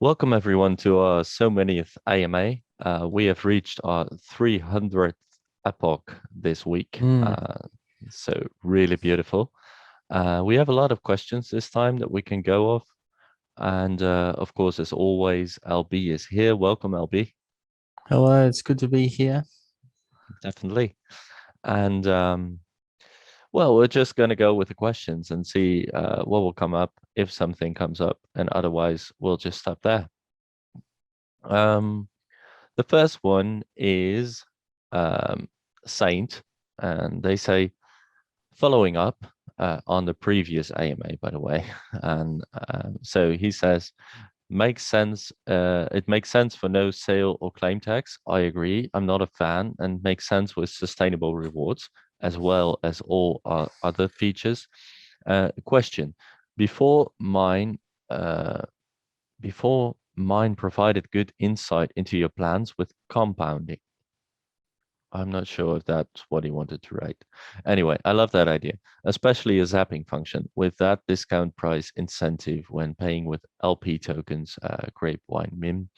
Welcome everyone to our so manyth AMA. We have reached our 300th epoch this week. Mm. So really beautiful. We have a lot of questions this time that we can go off. And of course, as always, LB is here. Welcome, LB. Hello, it's good to be here. Definitely. And well, we're just going to go with the questions and see what will come up if something comes up. And otherwise, we'll just stop there. Um, The first one is Saint, and they say, following up on the previous AMA, by the way. And so he says, makes sense. It makes sense for no sale or claim tax. I agree. I'm not a fan, and makes sense with sustainable rewards as well as all other features. Question: Before mine, uh, before mine provided good insight into your plans with compounding. I'm not sure if that's what he wanted to write. Anyway, I love that idea, especially a zapping function with that discount price incentive when paying with LP tokens, Grape Wine Mim.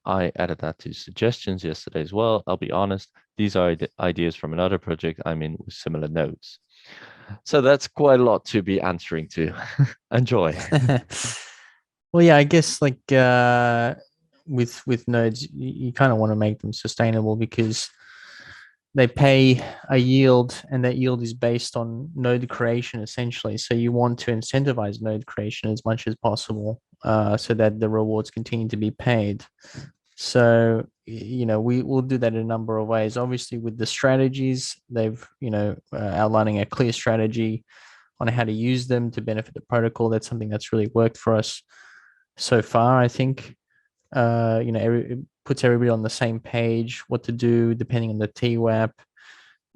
I added that to suggestions yesterday as well. I'll be honest, these are ideas from another project I'm in with similar nodes. So that's quite a lot to be answering to. Enjoy. Well, yeah, I guess with nodes, you kind of want to make them sustainable because they pay a yield, and that yield is based on node creation essentially. So you want to incentivize node creation as much as possible, so that the rewards continue to be paid. So, we will do that in a number of ways. Obviously, with the strategies, they've, outlining a clear strategy on how to use them to benefit the protocol. That's something that's really worked for us so far, I think. It puts everybody on the same page, what to do depending on the TWAP.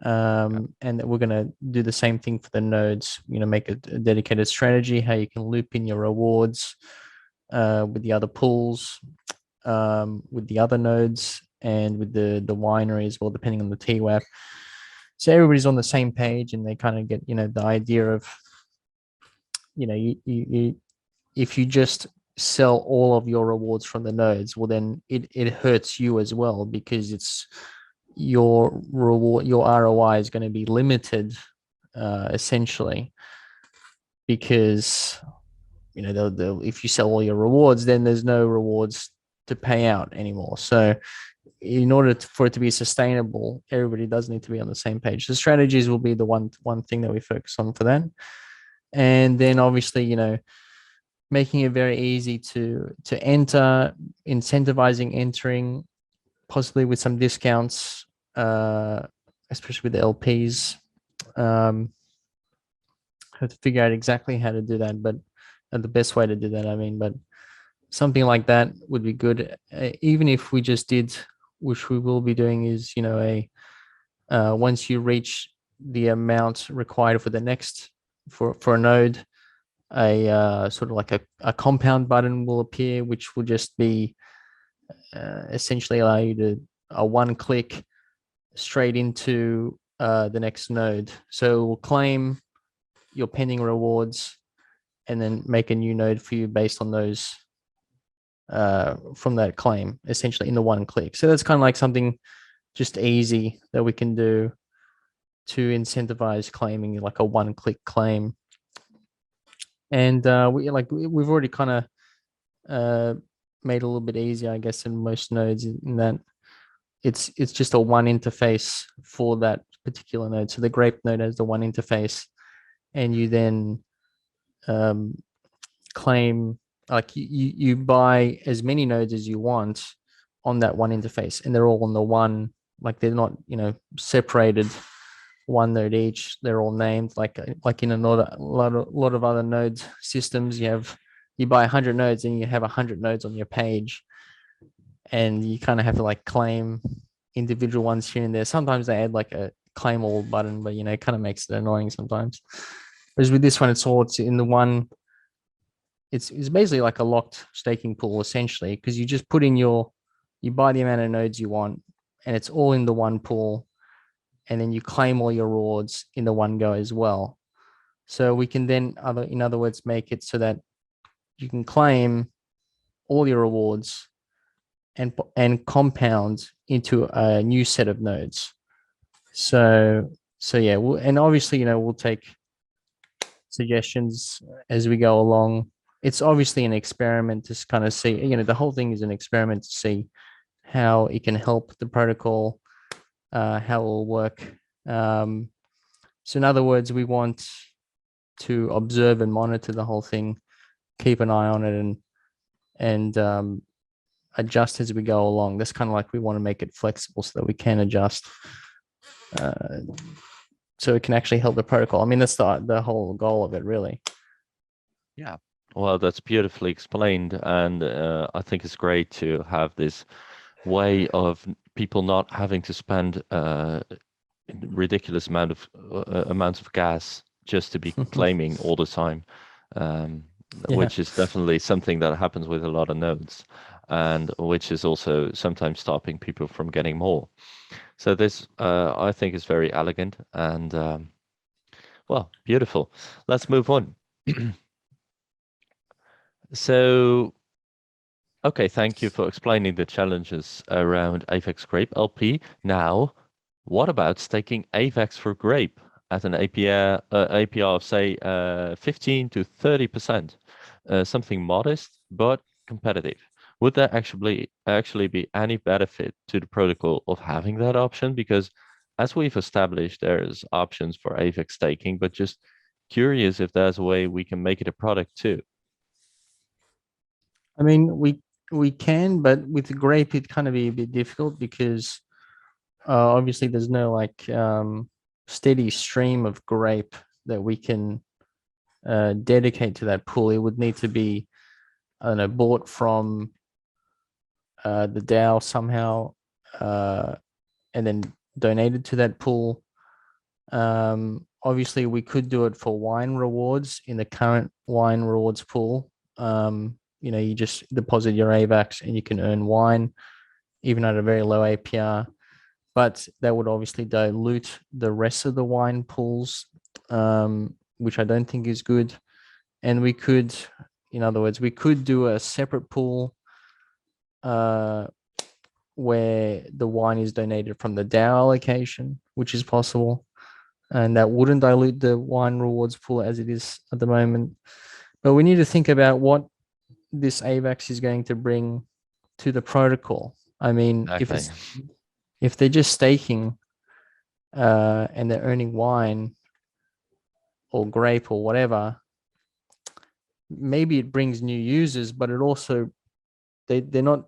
And that we're going to do the same thing for the nodes, make a dedicated strategy, how you can loop in your rewards with the other pools, with the other nodes, and with the winery as well, depending on the TWAP. So everybody's on the same page, and they kind of get the idea of you if you just sell all of your rewards from the nodes, well then it hurts you as well, because it's your ROI is going to be limited, essentially, because if you sell all your rewards, then there's no rewards to pay out anymore. So in order for it to be sustainable, everybody does need to be on the same page. The strategies will be the one thing that we focus on for that. And then obviously, making it very easy to enter, incentivizing entering, possibly with some discounts, especially with the LPs. Have to figure out exactly how to do that, but the best way to do that, I mean, but something like that would be good. Even if we just did, which we will be doing, is once you reach the amount required for the next for a node, a sort of like a compound button will appear, which will just be essentially allow you to a one click straight into the next node. So it will claim your pending rewards and then make a new node for you based on those from that claim, essentially in the one click. So that's kind of like something just easy that we can do to incentivize claiming, like a one click claim. And we've already kind of made it a little bit easier, I guess, in most nodes, in that it's just a one interface for that particular node. So the Grape node has the one interface, and you then claim, like you buy as many nodes as you want on that one interface, and they're all on the one, like they're not separated one node each. They're all named like in a lot of other nodes systems. You buy 100 nodes and you have 100 nodes on your page, and you kind of have to like claim individual ones here and there. Sometimes they add like a claim all button, but it kind of makes it annoying sometimes. Whereas with this one, it's in the one. It's basically like a locked staking pool essentially, because you just put in you buy the amount of nodes you want, and it's all in the one pool, and then you claim all your rewards in the one go as well. So we can then in other words, make it so that you can claim all your rewards and compound into a new set of nodes. So yeah, and obviously, we'll take suggestions as we go along. It's obviously an experiment to kind of see, the whole thing is an experiment to see how it can help the protocol, how it will work. So in other words, we want to observe and monitor the whole thing, keep an eye on it, and adjust as we go along. That's kind of like we want to make it flexible so that we can adjust, so it can actually help the protocol. I mean, that's the whole goal of it, really. Yeah. Well, that's beautifully explained, and I think it's great to have this way of people not having to spend ridiculous amounts of gas just to be claiming all the time, which is definitely something that happens with a lot of nodes, and which is also sometimes stopping people from getting more. So this, I think, is very elegant and well, beautiful. Let's move on. So, okay, thank you for explaining the challenges around AVAX Grape LP. Now, what about staking AVAX for Grape at an APR of say 15 to 30%? Something modest but competitive. Would there actually be any benefit to the protocol of having that option? Because as we've established, there's options for AVAX staking, but just curious if there's a way we can make it a product too. I mean, we can, but with the grape, it kind of be a bit difficult because obviously there's no like steady stream of grape that we can dedicate to that pool. It would need to be, I don't know, bought from the DAO somehow, and then donated to that pool. Obviously, we could do it for wine rewards in the current wine rewards pool. You just deposit your AVAX and you can earn wine, even at a very low APR. But that would obviously dilute the rest of the wine pools, which I don't think is good. And we could, in other words, we could do a separate pool where the wine is donated from the DAO allocation, which is possible. And that wouldn't dilute the wine rewards pool as it is at the moment. But we need to think about what this AVAX is going to bring to the protocol. I mean, Okay. if they're just staking and they're earning wine or grape or whatever, maybe it brings new users, but it also they're not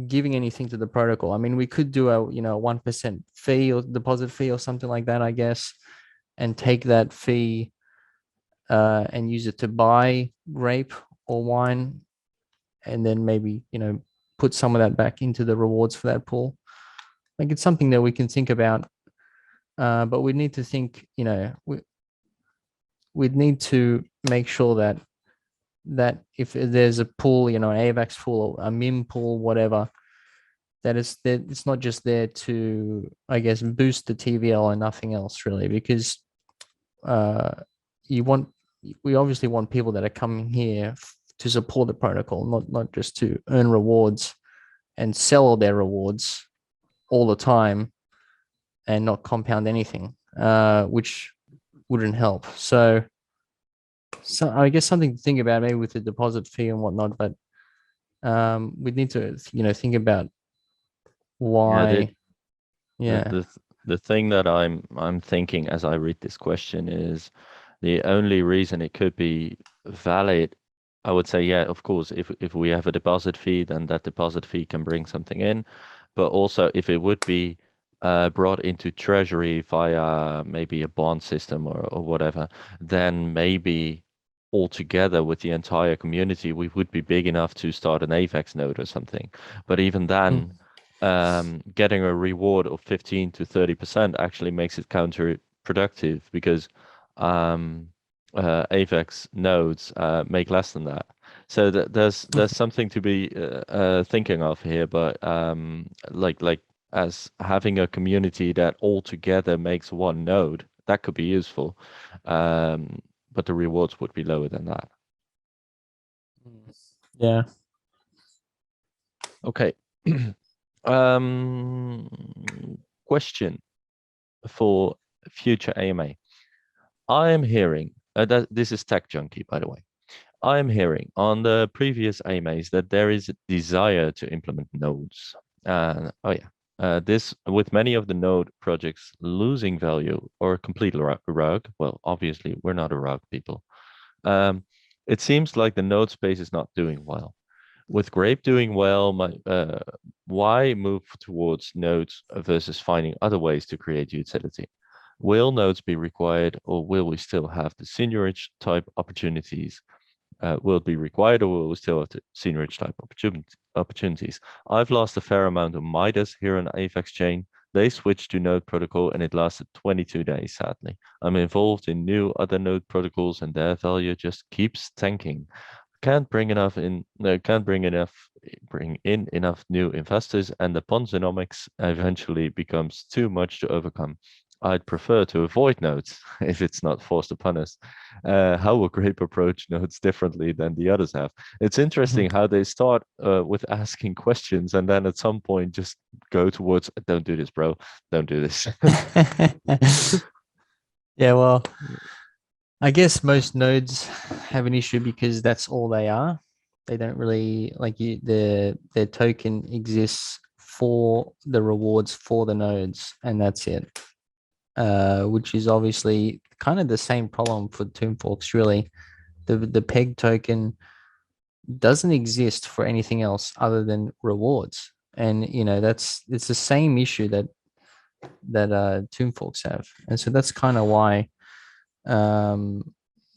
giving anything to the protocol. I mean, we could do a 1% fee or deposit fee or something like that, I guess, and take that fee and use it to buy grape or wine, and then maybe put some of that back into the rewards for that pool. Like, it's something that we can think about, but we need to think. We'd need to make sure that if there's a pool, an AVAX pool or a MIM pool, whatever, that it's not just there to, I guess, boost the TVL and nothing else really, because we obviously want people that are coming here to support the protocol, not just to earn rewards and sell their rewards all the time and not compound anything, which wouldn't help. So I guess something to think about maybe with the deposit fee and whatnot, but we need to think about why. The thing that I'm thinking as I read this question is the only reason it could be valid. I would say, yeah, of course, if we have a deposit fee, then that deposit fee can bring something in, but also if it would be brought into treasury via maybe a bond system or whatever, then maybe altogether with the entire community, we would be big enough to start an AVAX node or something. But even then, getting a reward of 15 to 30% actually makes it counterproductive because AVAX nodes make less than that. So there's something to be thinking of here, but like as having a community that altogether makes one node, that could be useful. But the rewards would be lower than that. Yeah. Okay. um, Question for future AMA. I am hearing that this is Tech Junkie, by the way. I am hearing on the previous AMAs that there is a desire to implement nodes. Oh yeah, this with many of the node projects losing value or complete rug. Well, obviously we're not a rug people. Um, it seems like the node space is not doing well. With Grape doing well, why move towards nodes versus finding other ways to create utility? Will nodes be required, or will we still have the seniorage type opportunities? Will it be required, or will we still have the seniorage type opportunities? I've lost a fair amount of Midas here on AVAX chain. They switched to Node protocol and it lasted 22 days, sadly. I'm involved in new other Node protocols and their value just keeps tanking. Can't bring in enough new investors, and the Ponzonomics eventually becomes too much to overcome. I'd prefer to avoid nodes if it's not forced upon us. How will Grape approach nodes differently than the others have? It's interesting how they start with asking questions and then at some point just go towards, don't do this, bro. Don't do this. Yeah, well, I guess most nodes have an issue because that's all they are. They don't really like you. Their token exists for the rewards for the nodes, and that's it. Which is obviously kind of the same problem for Tomb Forks. Really, the peg token doesn't exist for anything else other than rewards, and it's the same issue that Tomb Forks have, and so that's kind of why um,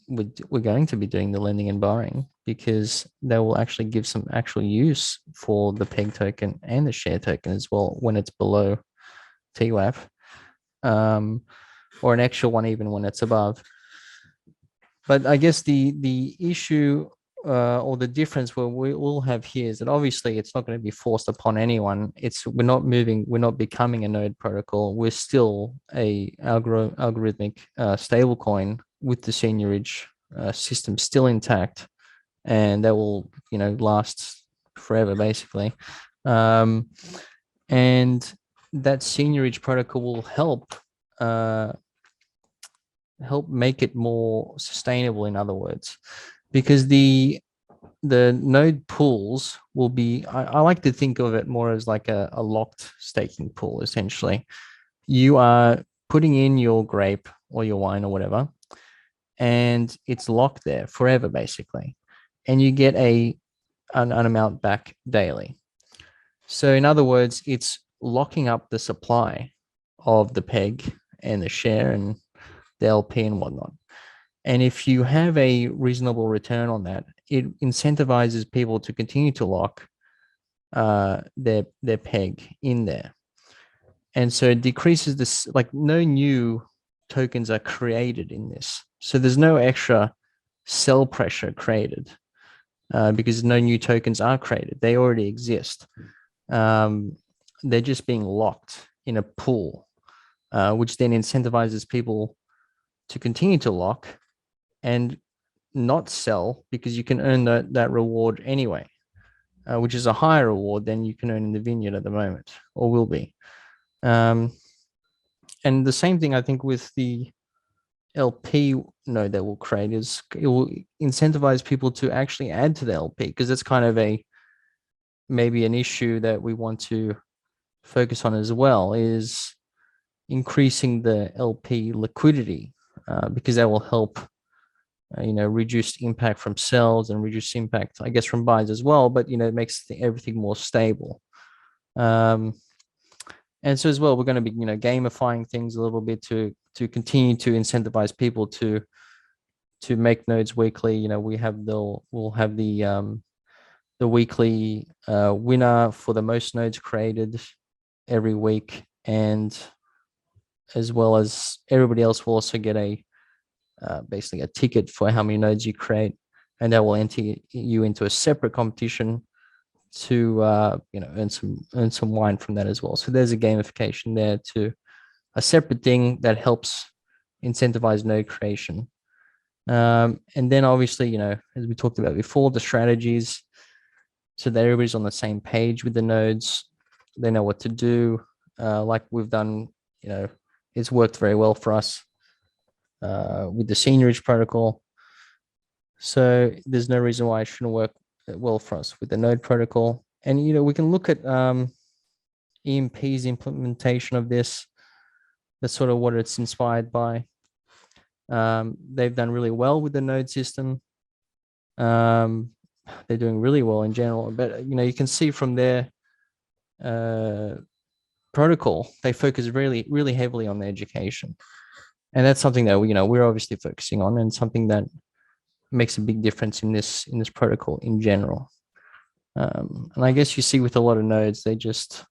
we're going to be doing the lending and borrowing, because they will actually give some actual use for the peg token and the share token as well when it's below TWAP, or an extra one even when it's above. But I guess the issue or the difference where we will have here is that obviously it's not going to be forced upon anyone. We're not becoming a node protocol. We're still a algorithmic stablecoin with the seniorage system still intact, and that will last forever basically. Um, and that seniorage protocol will uh, help make it more sustainable, in other words, because the node pools will be, I like to think of it more as like a locked staking pool. Essentially, you are putting in your grape or your wine or whatever, and it's locked there forever basically, and you get an amount back daily. So in other words, it's locking up the supply of the peg and the share and the LP and whatnot. And if you have a reasonable return on that, it incentivizes people to continue to lock their peg in there. And so it decreases this, like no new tokens are created in this. So there's no extra sell pressure created because no new tokens are created. They already exist. They're just being locked in a pool, which then incentivizes people to continue to lock and not sell, because you can earn that reward anyway, which is a higher reward than you can earn in the vineyard at the moment, or will be. And the same thing I think with the LP node that will create is it will incentivize people to actually add to the LP, because it's kind of maybe an issue that we want to focus on as well, is increasing the LP liquidity, because that will help reduce impact from sells and reduce impact, I guess, from buys as well. But it makes everything more stable. And so as well, we're going to be gamifying things a little bit to continue to incentivize people to make nodes weekly. We'll have the weekly winner for the most nodes created every week, and as well as everybody else will also get basically a ticket for how many nodes you create, and that will enter you into a separate competition to earn some wine from that as well. So there's a gamification there to a separate thing that helps incentivize node creation. And then obviously, as we talked about before, the strategies. so that everybody's on the same page with the nodes. They know what to do. Like we've done, it's worked very well for us with the seniorage protocol. So there's no reason why it shouldn't work well for us with the node protocol. And we can look at EMP's implementation of this. That's sort of what it's inspired by. They've done really well with the node system. They're doing really well in general, but you can see from their protocol, they focus really, really heavily on the education, and that's something that we're obviously focusing on, and something that makes a big difference in this protocol in general. And I guess you see with a lot of nodes, I guess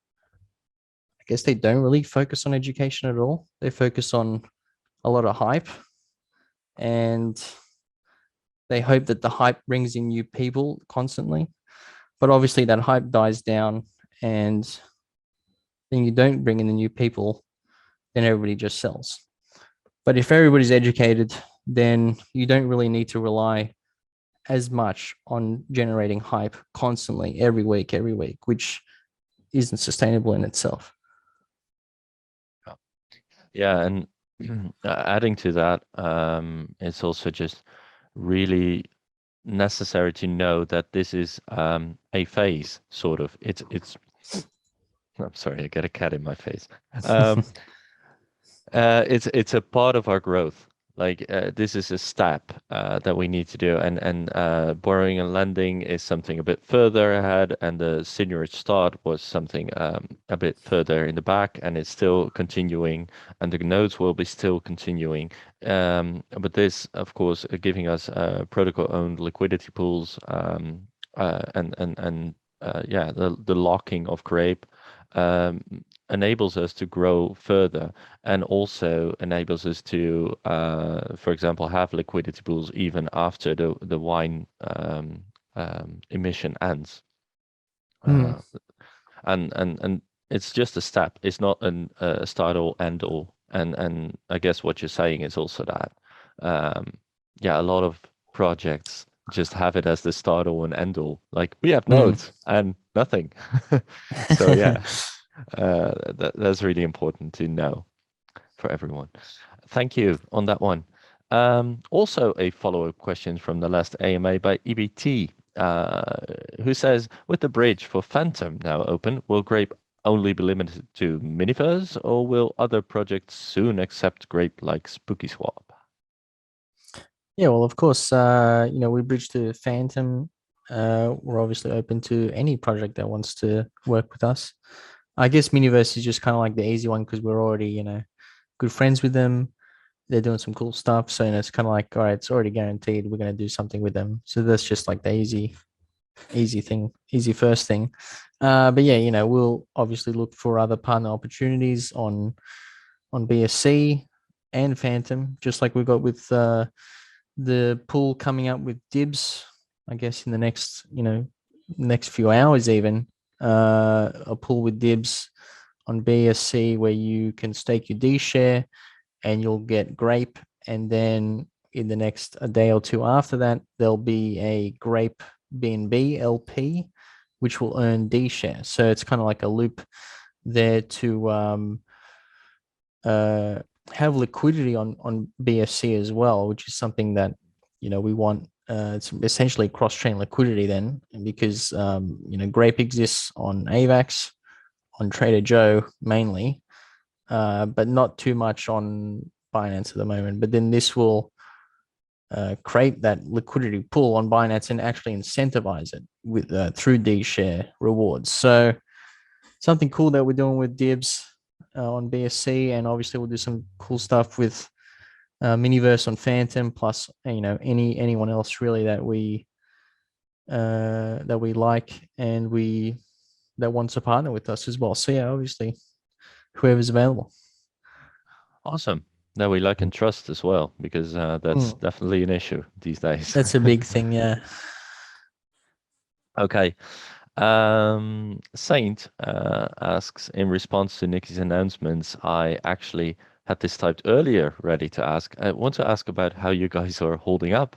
they don't really focus on education at all. They focus on a lot of hype, and they hope that the hype brings in new people constantly. But obviously that hype dies down, and then you don't bring in the new people, then everybody just sells. But if everybody's educated, then you don't really need to rely as much on generating hype constantly every week, which isn't sustainable in itself. Yeah, and adding to that, it's also just really necessary to know that this is a phase, sort of. It's I'm sorry, I got a cat in my face. It's a part of our growth. Like this is a step that we need to do, and borrowing and lending is something a bit further ahead, and the seniorage start was something a bit further in the back, and it's still continuing, and the nodes will be still continuing. But this, of course, giving us protocol-owned liquidity pools, and yeah, the locking of Grape enables us to grow further, and also enables us to, for example, have liquidity pools even after the wine emission ends. And it's just a step. It's not a start all end all. And I guess what you're saying is also that, yeah, a lot of projects just have it as the start all and end all. Like we have nodes and nothing. So yeah. That's really important to know for everyone. Thank you on that one. Also, a follow-up question from the last AMA by EBT, who says, with the bridge for Phantom now open, will Grape only be limited to Miniverse, or will other projects soon accept Grape like Spooky Swap? Yeah, well, of course, we bridge to Phantom. We're obviously open to any project that wants to work with us. I guess Miniverse is just kind of like the easy one because we're already, good friends with them. They're doing some cool stuff. So it's kind of like, all right, it's already guaranteed we're going to do something with them. So that's just like the easy thing, easy first thing. But yeah, we'll obviously look for other partner opportunities on BSC and Phantom, just like we got with the pool coming up with Dibs, I guess in the next few hours even. A pool with Dibs on BSC where you can stake your D share and you'll get Grape. And then in the next a day or two after that, there'll be a Grape BNB LP, which will earn D share. So it's kind of like a loop there to have liquidity on BSC as well, which is something that we want. It's essentially cross-chain liquidity then, because Grape exists on AVAX, on Trader Joe mainly, but not too much on Binance at the moment. But then this will create that liquidity pool on Binance and actually incentivize it with through D share rewards. So something cool that we're doing with Dibs on BSC, and obviously we'll do some cool stuff with Miniverse on Phantom, plus anyone else really that we like and that wants to partner with us as well. So yeah, obviously whoever's available. Awesome. That we like and trust as well, because that's definitely an issue these days. That's a big thing, yeah. Okay. Saint asks, in response to Nikki's announcements, I actually had this typed earlier ready to ask. I want to ask about how you guys are holding up.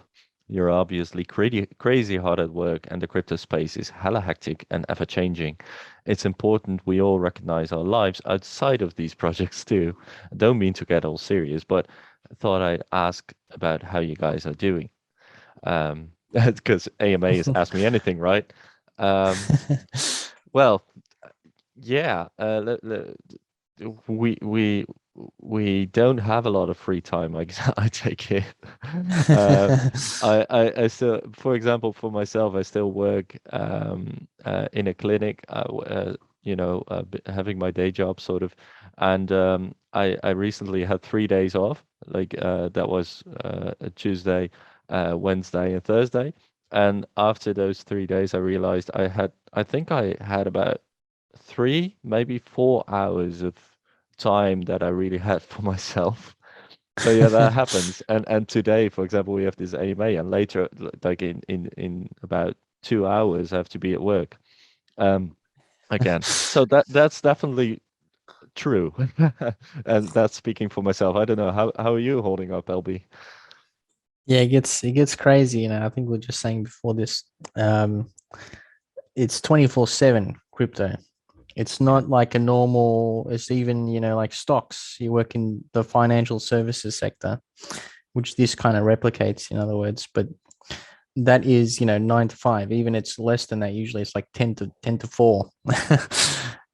You're obviously crazy hard at work, and the crypto space is hella hectic and ever changing. It's important we all recognize our lives outside of these projects too. I don't mean to get all serious, but I thought I'd ask about how you guys are doing. Because AMA is Ask Me Anything, right? Um, well, yeah, we we we don't have a lot of free time. I take it. Uh, I still, for example, for myself, I still work in a clinic. Having my day job sort of, and I recently had 3 days off. Like that was a Tuesday, Wednesday, and Thursday. And after those 3 days, I realized I think I had about 3, maybe 4 hours of time that I really had for myself. So yeah, that happens. And today, for example, we have this AMA, and later, like in about 2 hours, I have to be at work again. So that's definitely true, and that's speaking for myself. I don't know how are you holding up, LB? Yeah, it gets crazy. I think we are just saying before this, um, it's 24/7 crypto. It's not like a normal, it's even, like stocks. You work in the financial services sector, which this kind of replicates, in other words, but that is, 9 to 5. Even it's less than that. Usually it's like 10 to 4.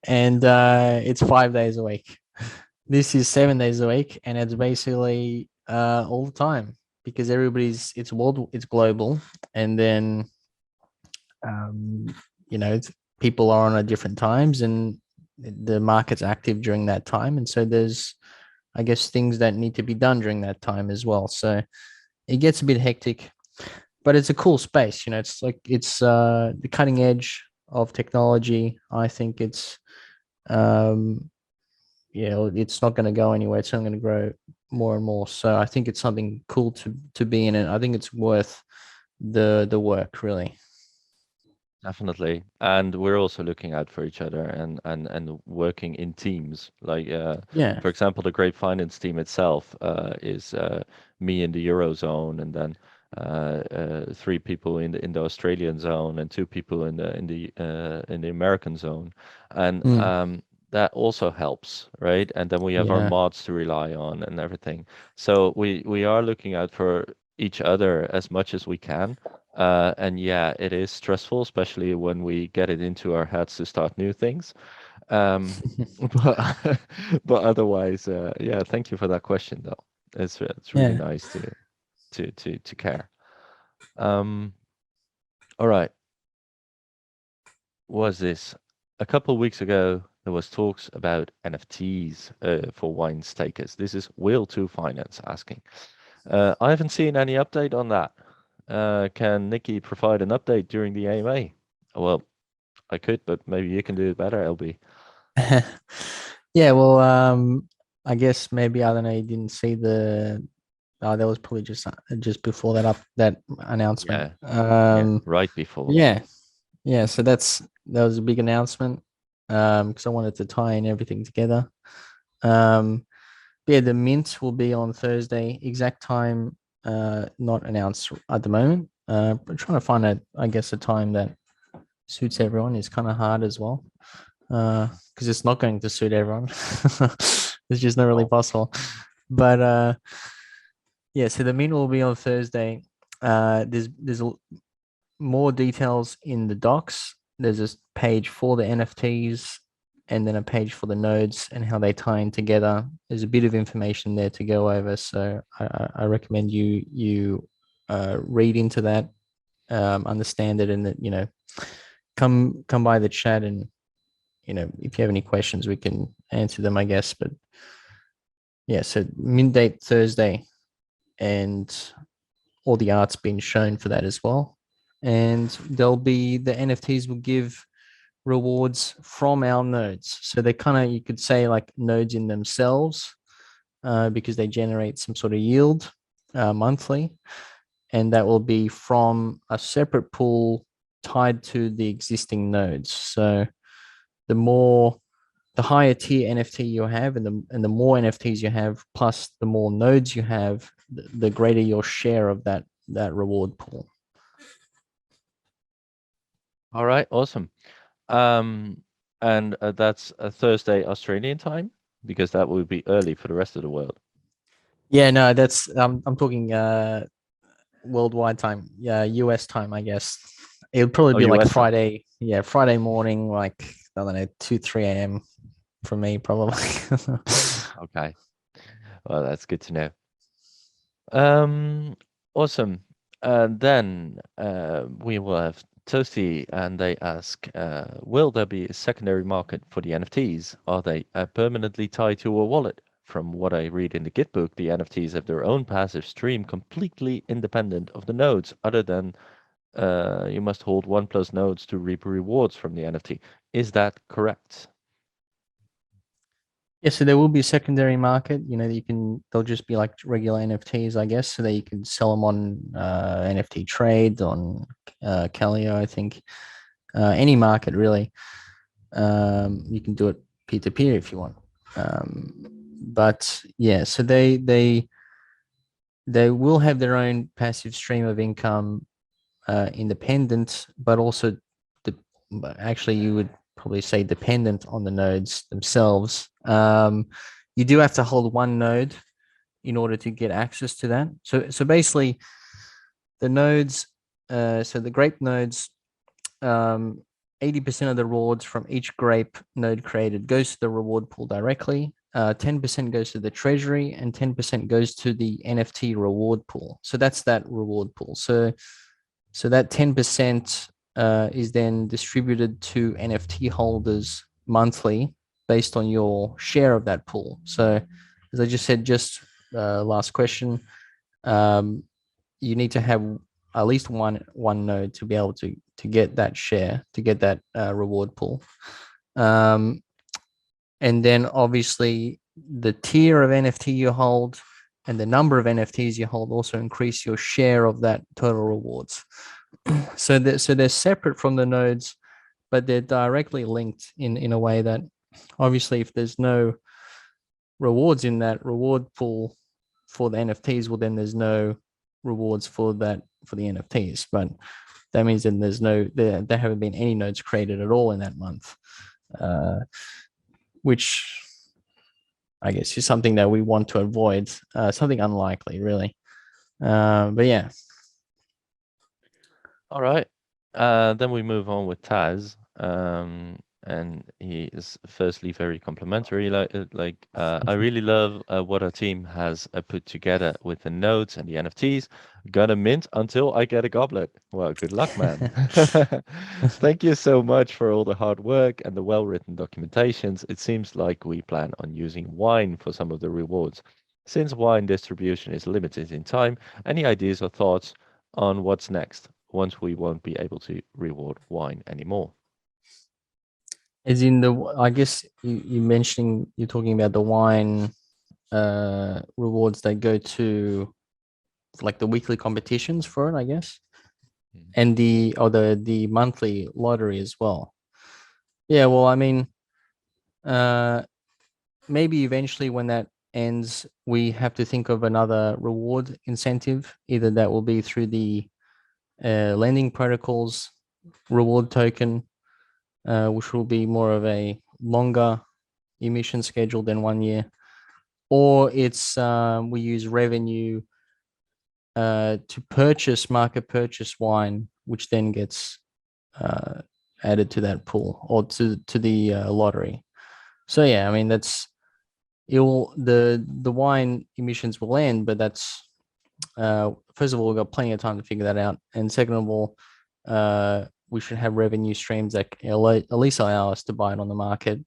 And it's 5 days a week. This is 7 days a week, and it's basically all the time because it's global, and then um, people are on at different times, and the market's active during that time, and so there's, I guess, things that need to be done during that time as well. So it gets a bit hectic, but it's a cool space. It's like it's the cutting edge of technology. I think it's um, it's not going to go anywhere. It's only going to grow more and more. So I think it's something cool to be in, and I think it's worth the work, really. Definitely. And we're also looking out for each other and working in teams. Like, Yeah. for example, the Grape Finance team itself is me in the Eurozone, and then 3 people in the Australian zone, and 2 people in the American zone, and Mm. that also helps, right? And then we have our Yeah. mods to rely on and everything. So we are looking out for each other as much as we can. And yeah, it is stressful, especially when we get it into our heads to start new things. But but otherwise, yeah, thank you for that question, though. It's really Yeah. nice to care. Um, all right, was this a couple of weeks ago? There was talks about NFTs for wine stakers. This is Will to Finance asking. I haven't seen any update on that. Can Nikki provide an update during the AMA? Well, I could, but maybe you can do it better, LB. Yeah, well, I guess maybe, I don't know, you didn't see the that was probably just before that announcement. Yeah, yeah, right before. Yeah, yeah. So that was a big announcement. Because I wanted to tie in everything together. Um, yeah, the mint will be on Thursday. Exact time, not announced at the moment. I'm trying to find I guess, a time that suits everyone is kind of hard as well. Because it's not going to suit everyone. It's just not really Oh, possible. But yeah, so the mint will be on Thursday. There's more details in the docs. There's this page for the NFTs, and then a page for the nodes and how they tie in together. There's a bit of information there to go over. So I recommend you read into that, understand it, and that, come by the chat, and if you have any questions, we can answer them, I guess. But yeah, so mint date Thursday, and all the art's been shown for that as well. And there'll be the NFTs will give rewards from our nodes. So they're kind of, you could say, like nodes in themselves, because they generate some sort of yield monthly. And that will be from a separate pool tied to the existing nodes. So the more the higher tier NFT you have, and the more NFTs you have, plus the more nodes you have, the greater your share of that reward pool. All right, awesome. And that's a Thursday Australian time, because that would be early for the rest of the world. Yeah, no, that's I'm talking worldwide time. Yeah, US time, I guess. It would probably Oh, be like US time. Friday. Yeah, Friday morning, like I don't know, 2, 3 a.m. for me, probably. Okay. Well, that's good to know. Um, awesome. And then we will have Toasty, and they ask, will there be a secondary market for the NFTs? Are they permanently tied to a wallet? From what I read in the Git book, the NFTs have their own passive stream, completely independent of the nodes, other than you must hold 1+ nodes to reap rewards from the NFT. Is that correct? Yeah, so there will be a secondary market. They'll just be like regular NFTs, I guess, so that you can sell them on NFT Trade, on Calio, I think, any market really. You can do it peer to peer if you want. But yeah, so they will have their own passive stream of income, independent, but also but actually you would probably say dependent on the nodes themselves. You do have to hold one node in order to get access to that. So basically, the nodes, so the Grape nodes, 80% of the rewards from each Grape node created goes to the reward pool directly. 10% goes to the treasury, and 10% goes to the NFT reward pool. So that's that reward pool. So that 10% is then distributed to NFT holders monthly based on your share of that pool. So, as I just said, last question, you need to have at least one node to be able to get that share, to get that reward pool. And then obviously the tier of NFT you hold and the number of NFTs you hold also increase your share of that total rewards. So they're separate from the nodes, but they're directly linked in a way that obviously if there's no rewards in that reward pool for the NFTs, well then there's no rewards for the NFTs. But that means that there haven't been any nodes created at all in that month, which I guess is something that we want to avoid, something unlikely really. But yeah. All right. Then we move on with Taz. And he is firstly very complimentary. I really love what our team has put together with the nodes and the NFTs. Gonna mint until I get a goblet. Well, good luck, man. Thank you so much for all the hard work and the well-written documentations. It seems like we plan on using wine for some of the rewards. Since wine distribution is limited in time, any ideas or thoughts on what's next once we won't be able to reward wine anymore? As in I guess you're talking about the wine rewards that go to like the weekly competitions for it, I guess, and the monthly lottery as well. Yeah, well, I mean, maybe eventually when that ends, we have to think of another reward incentive. Either that will be through the lending protocols reward token, which will be more of a longer emission schedule than 1 year, or it's we use revenue to purchase market purchase wine, which then gets added to that pool or to the lottery. So yeah, I mean the wine emissions will end, but that's first of all, we've got plenty of time to figure that out, and second of all, we should have revenue streams that at least allow us to buy it on the market,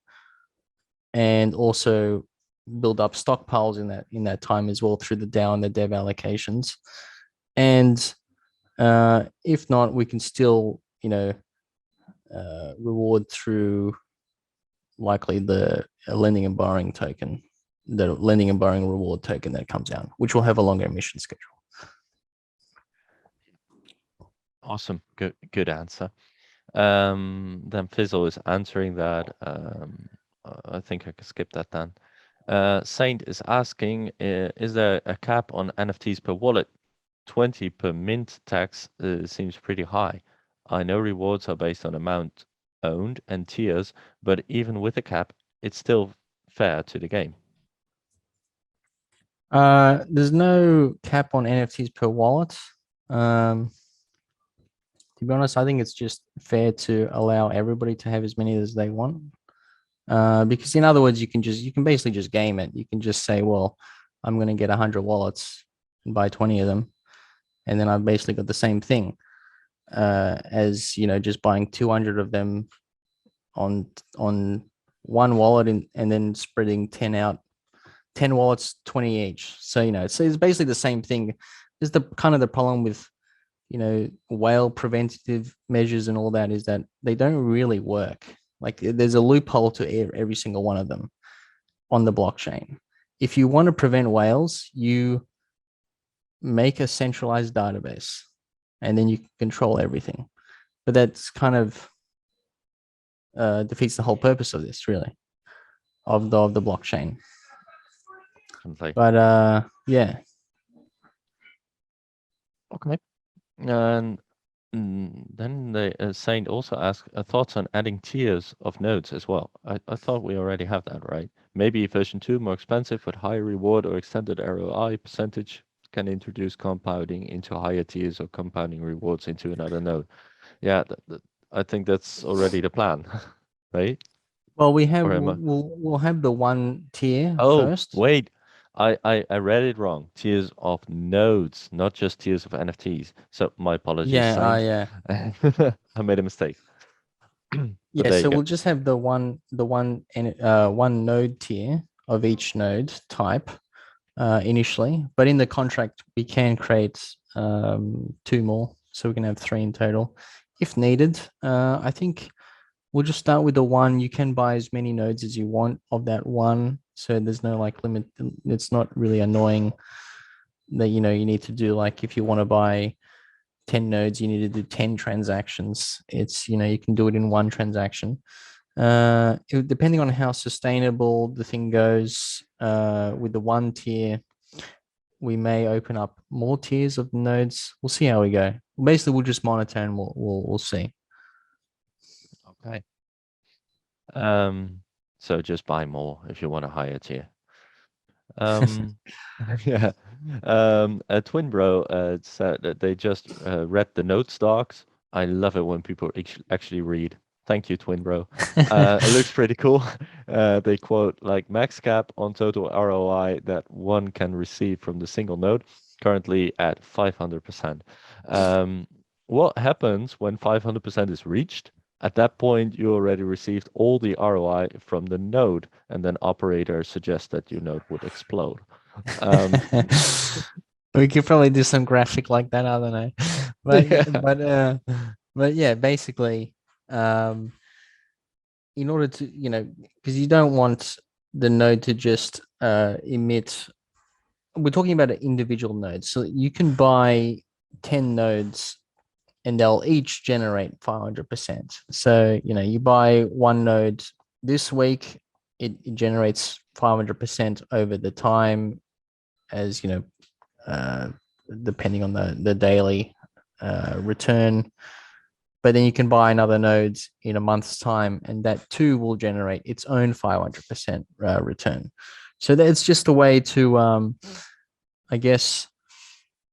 and also build up stockpiles in that time as well through the DAO and the dev allocations. And if not, we can still reward through likely the lending and borrowing token, the lending and borrowing reward token that comes out, which will have a longer emission schedule. Awesome. Good answer. Then Fizzle is answering that. I think I can skip that then. Saint is asking, is there a cap on NFTs per wallet? 20 per mint tax seems pretty high. I know rewards are based on amount owned and tiers, but even with a cap, it's still fair to the game. There's no cap on NFTs per wallet. To be honest, I think it's just fair to allow everybody to have as many as they want. Because in other words, you can basically just game it. You can just say, well, I'm going to get 100 wallets and buy 20 of them, and then I've basically got the same thing as just buying 200 of them on one wallet and then spreading 10 out, 10 wallets, 20 each. So it's basically the same thing. Is the kind of the problem with whale preventative measures and all that is that they don't really work. Like there's a loophole to every single one of them on the blockchain. If you want to prevent whales, you make a centralized database and then you control everything. But that's kind of defeats the whole purpose of this, really, of the blockchain. But yeah. Okay. And then the Saint also asked thoughts on adding tiers of nodes as well. I thought we already have that, right? Maybe version 2 more expensive with higher reward or extended ROI percentage can introduce compounding into higher tiers or compounding rewards into another node. Yeah, I think that's already the plan, right? Well, Or am I? we'll have the one tier Oh, first. wait. I read it wrong. Tiers of nodes, not just tiers of NFTs. So my apologies, Yeah, Saint. yeah. I made a mistake. But Yeah, there you so go. we'll just have the one node tier of each node type initially, but in the contract we can create two more, so we can have three in total if needed. I think we'll just start with the one. You can buy as many nodes as you want of that one, so there's no like limit. It's not really annoying that you need to do, like, if you want to buy 10 nodes, you need to do 10 transactions. It's you can do it in one transaction. Depending on how sustainable the thing goes, with the one tier, we may open up more tiers of nodes. We'll see how we go. Basically, we'll just monitor and we'll see. Okay. So just buy more if you want a higher tier. Yeah. Twin Bro said that they just read the notes docs. I love it when people actually read. Thank you, Twin Bro. It looks pretty cool. They quote like max cap on total ROI that one can receive from the single node, currently at 500%. What happens when 500% is reached? At that point, you already received all the ROI from the node, and then operator suggests that your node would explode. We could probably do some graphic like that. I don't know, but Yeah. but yeah, basically, um, in order to because you don't want the node to just emit. We're talking about an individual node, so you can buy 10 nodes and they'll each generate 500%. So you buy one node this week, it generates 500% over the time, as uh, depending on the daily return. But then you can buy another node in a month's time, and that too will generate its own 500% return. So that's just a way to, I guess,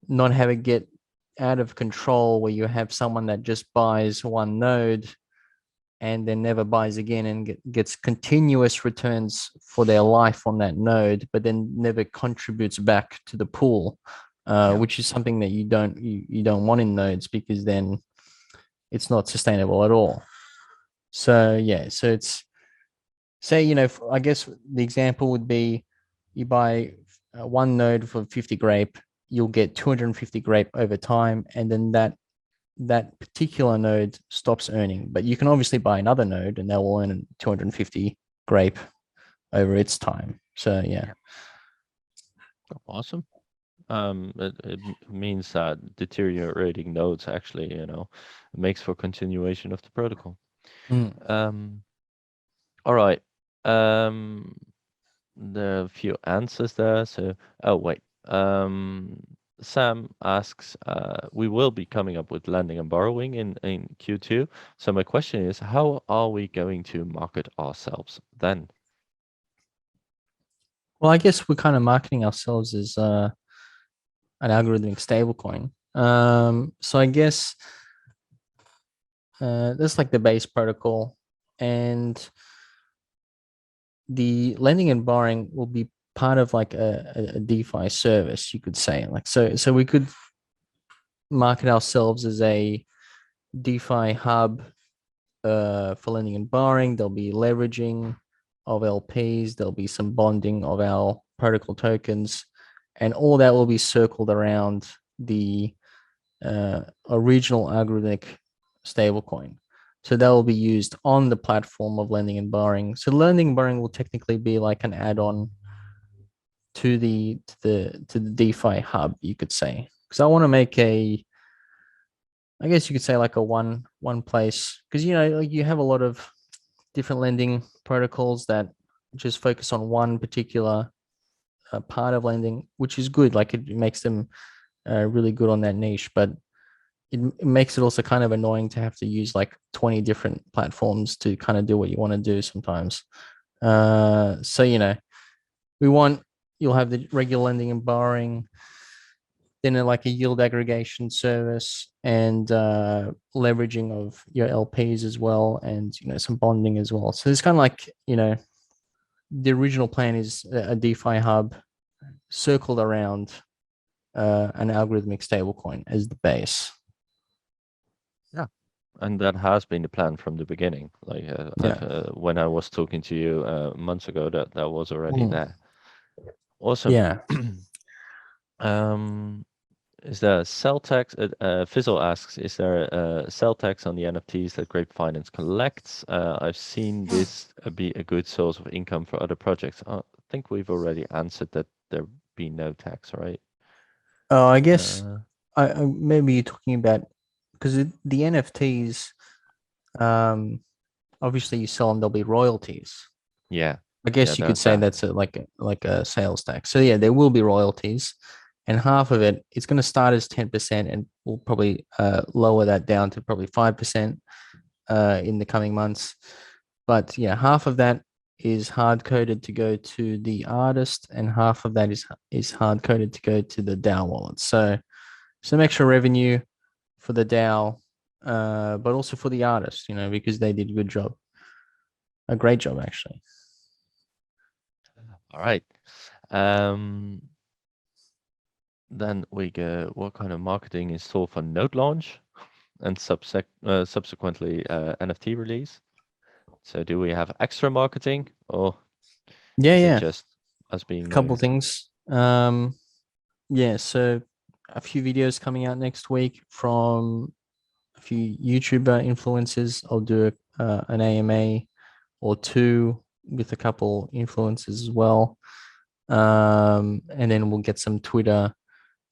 not have it get out of control where you have someone that just buys one node and then never buys again and gets continuous returns for their life on that node, but then never contributes back to the pool, which is something that you don't want in nodes, because then it's not sustainable at all. So yeah, so it's, say, I guess the example would be you buy one node for 50 Grape, you'll get 250 Grape over time, and then that particular node stops earning. But you can obviously buy another node and that will earn 250 Grape over its time. So yeah. Awesome. It means that deteriorating nodes actually, makes for continuation of the protocol. All right. There are a few answers there. So, oh wait. Sam asks, we will be coming up with lending and borrowing in Q2. So my question is, how are we going to market ourselves then? Well, I guess we're kind of marketing ourselves as an algorithmic stablecoin. So I guess that's like the base protocol, and the lending and borrowing will be part of like a DeFi service, you could say. Like so we could market ourselves as a DeFi hub for lending and borrowing. There'll be leveraging of LPs. There'll be some bonding of our protocol tokens, and all that will be circled around the original algorithmic stablecoin. So that will be used on the platform of lending and borrowing. So lending and borrowing will technically be like an add-on to the DeFi hub, you could say. Because I want to make I guess you could say like a one place. Because like you have a lot of different lending protocols that just focus on one particular part of lending, which is good. Like it makes them really good on that niche, but it makes it also kind of annoying to have to use like 20 different platforms to kind of do what you want to do sometimes. So we want you'll have the regular lending and borrowing, then like a yield aggregation service and leveraging of your LPs as well, and some bonding as well. So it's kind of like the original plan is a DeFi hub circled around an algorithmic stablecoin as the base. Yeah. And that has been the plan from the beginning. Like when I was talking to you months ago, that was already there. Awesome. Yeah. Is there a sell tax? Fizzle asks, is there a sell tax on the NFTs that Grape Finance collects? I've seen this be a good source of income for other projects. I think we've already answered that there be no tax, right? Oh, I guess maybe you're talking about because the NFTs, obviously you sell them, there'll be royalties. Yeah. I guess you could say that's like a sales tax. So yeah, there will be royalties, and half of it it's going to start as 10%, and we'll probably lower that down to probably 5% in the coming months. But yeah, half of that is hard coded to go to the artist, and half of that is hard coded to go to the DAO wallet. So some extra revenue for the DAO, but also for the artist, because they did a great job actually. All right. Then we go, what kind of marketing is sold for node launch and subsequently NFT release? So do we have extra marketing, or is it just us being a couple known? things. Yeah, so a few videos coming out next week from a few YouTuber influencers. I'll do an AMA or two with a couple influencers as well. And then we'll get some Twitter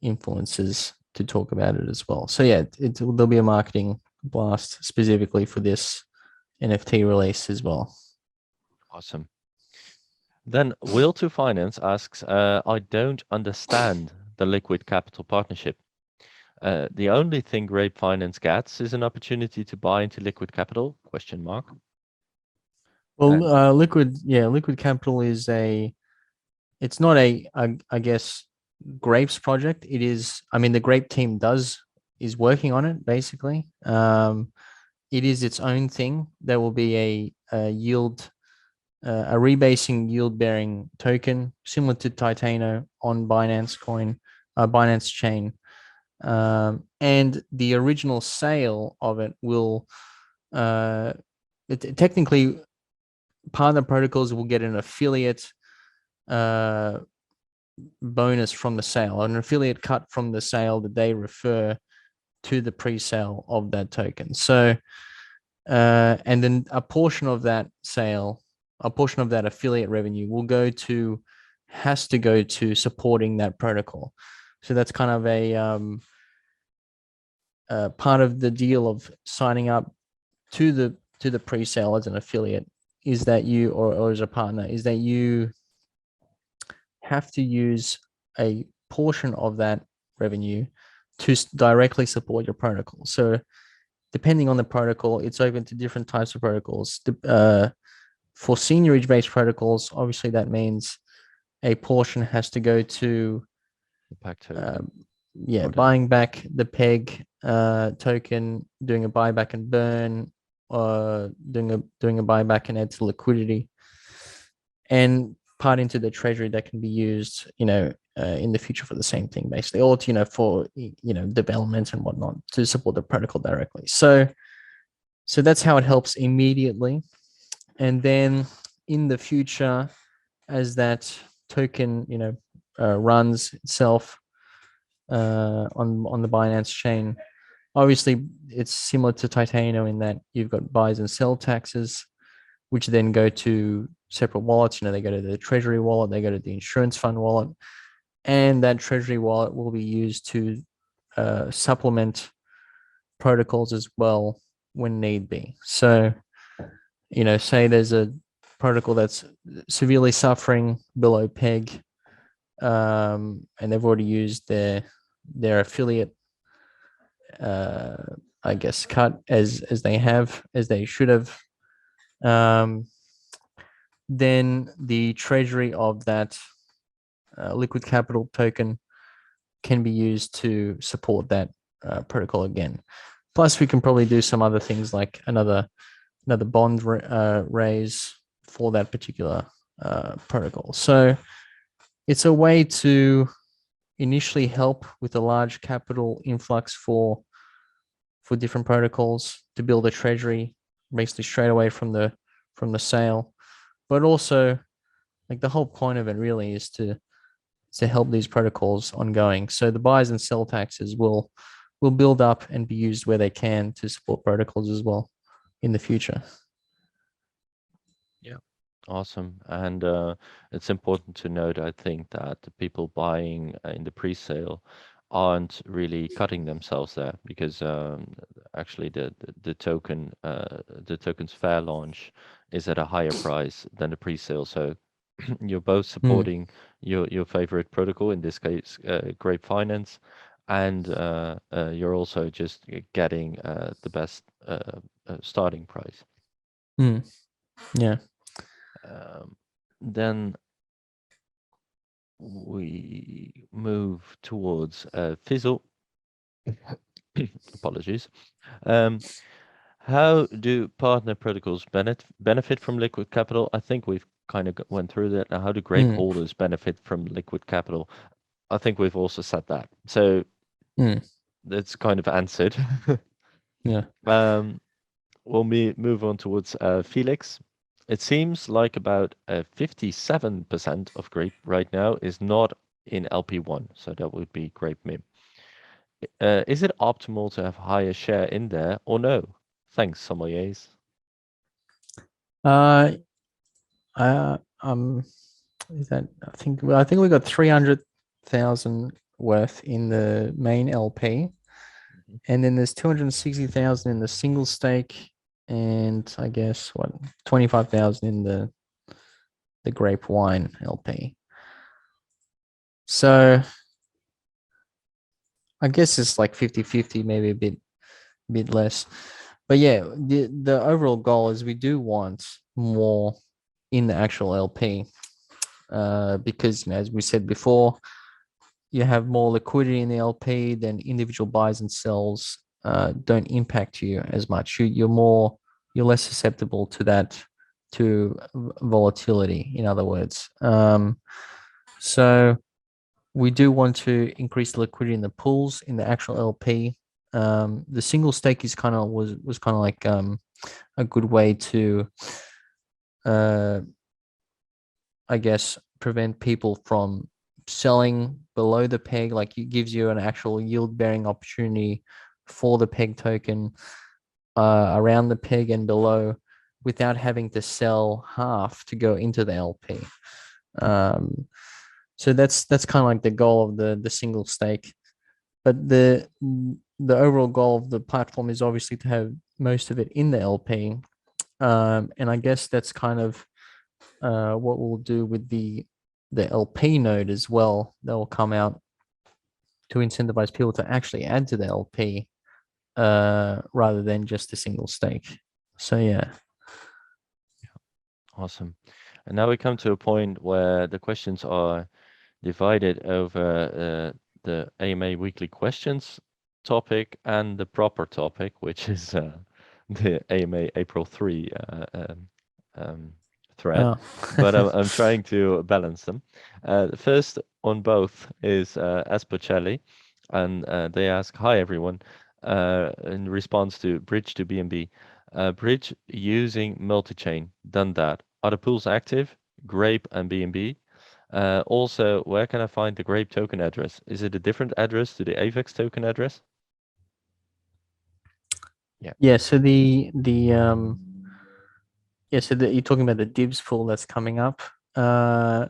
influencers to talk about it as well. So yeah, there'll be a marketing blast specifically for this NFT release as well. Awesome. Then Will to Finance asks, I don't understand the liquid capital partnership. The only thing Grape Finance gets is an opportunity to buy into liquid capital? Question mark. Well, liquid capital is it's not I guess Grape's project. It is, I mean, the Grape team is working on it basically. It is its own thing. There will be a yield, a rebasing yield bearing token similar to Titano on Binance chain. And the original sale of it will, technically, partner protocols will get an affiliate bonus from the sale, an affiliate cut from the sale that they refer to the pre-sale of that token. So, and then a portion of that sale, a portion of that affiliate revenue has to go to supporting that protocol. So that's kind of a part of the deal of signing up to the pre-sale as an affiliate is that you or as a partner is that you have to use a portion of that revenue to directly support your protocol. So depending on the protocol, it's open to different types of protocols. For seniorage-based protocols, obviously that means a portion has to go to Impact token. buying back the peg token, doing a buyback and burn, or doing a buyback and add to liquidity, and part into the treasury that can be used, in the future for the same thing, basically, or to, for development and whatnot to support the protocol directly. So that's how it helps immediately, and then in the future, as that token, runs itself on the Binance chain. Obviously, it's similar to Titano in that you've got buys and sell taxes, which then go to separate wallets. They go to the treasury wallet, they go to the insurance fund wallet, and that treasury wallet will be used to supplement protocols as well when need be. So, say there's a protocol that's severely suffering below peg, and they've already used their affiliate, I guess, cut as they should have. Then the treasury of that liquid capital token can be used to support that protocol again. Plus, we can probably do some other things like another bond raise for that particular protocol. So it's a way to initially help with a large capital influx for different protocols to build a treasury basically straight away from the sale. But also, like, the whole point of it really is to help these protocols ongoing. So the buys and sell taxes will build up and be used where they can to support protocols as well in the future. Yeah, awesome. And it's important to note, I think, that the people buying in the pre-sale aren't really cutting themselves there, because actually the token's fair launch is at a higher price than the pre-sale. So you're both supporting your favorite protocol, in this case, Grape Finance, and you're also just getting the best starting price. Yeah. Then we move towards Fizzle. Apologies. How do partner protocols benefit from liquid capital? I think we've kind of went through that. Now, how do Grape holders benefit from liquid capital? I think we've also said that. So that's kind of answered. Yeah. We'll move on towards Felix. It seems like about 57% of Grape right now is not in LP1, so that would be Grape MIM. Is it optimal to have higher share in there or no? Thanks, sommeliers. Is that, I think we got 300,000 worth in the main LP, and then there's 260,000 in the single stake, and I guess 25,000 in the Grape Wine LP. So I guess it's like 50-50, maybe a bit less. But yeah, the overall goal is we do want more in the actual LP, because, as we said before, you have more liquidity in the LP, then individual buys and sells don't impact you as much. You're less susceptible to that, to volatility, in other words. So we do want to increase the liquidity in the pools in the actual LP. The single stake is was kind of like a good way to, I guess, prevent people from selling below the peg. Like, it gives you an actual yield bearing opportunity for the peg token around the peg and below, without having to sell half to go into the LP. So that's kind of like the goal of the single stake. But the overall goal of the platform is obviously to have most of it in the LP. And I guess that's kind of what we'll do with the LP node as well. That will come out to incentivize people to actually add to the LP rather than just a single stake. So yeah. Awesome. And now we come to a point where the questions are divided over the AMA weekly questions topic and the proper topic, which is the AMA April 3 thread. Oh. But I'm trying to balance them. The first on both is Aspocelli, and they ask, "Hi everyone," in response to Bridge to BNB. Bridge using multi-chain, done that. Are the pools active? Grape and BNB. Also, where can I find the Grape token address? Is it a different address to the AVAX token address? Yeah. Yeah. So you're talking about the Dibs pool that's coming up. Yeah.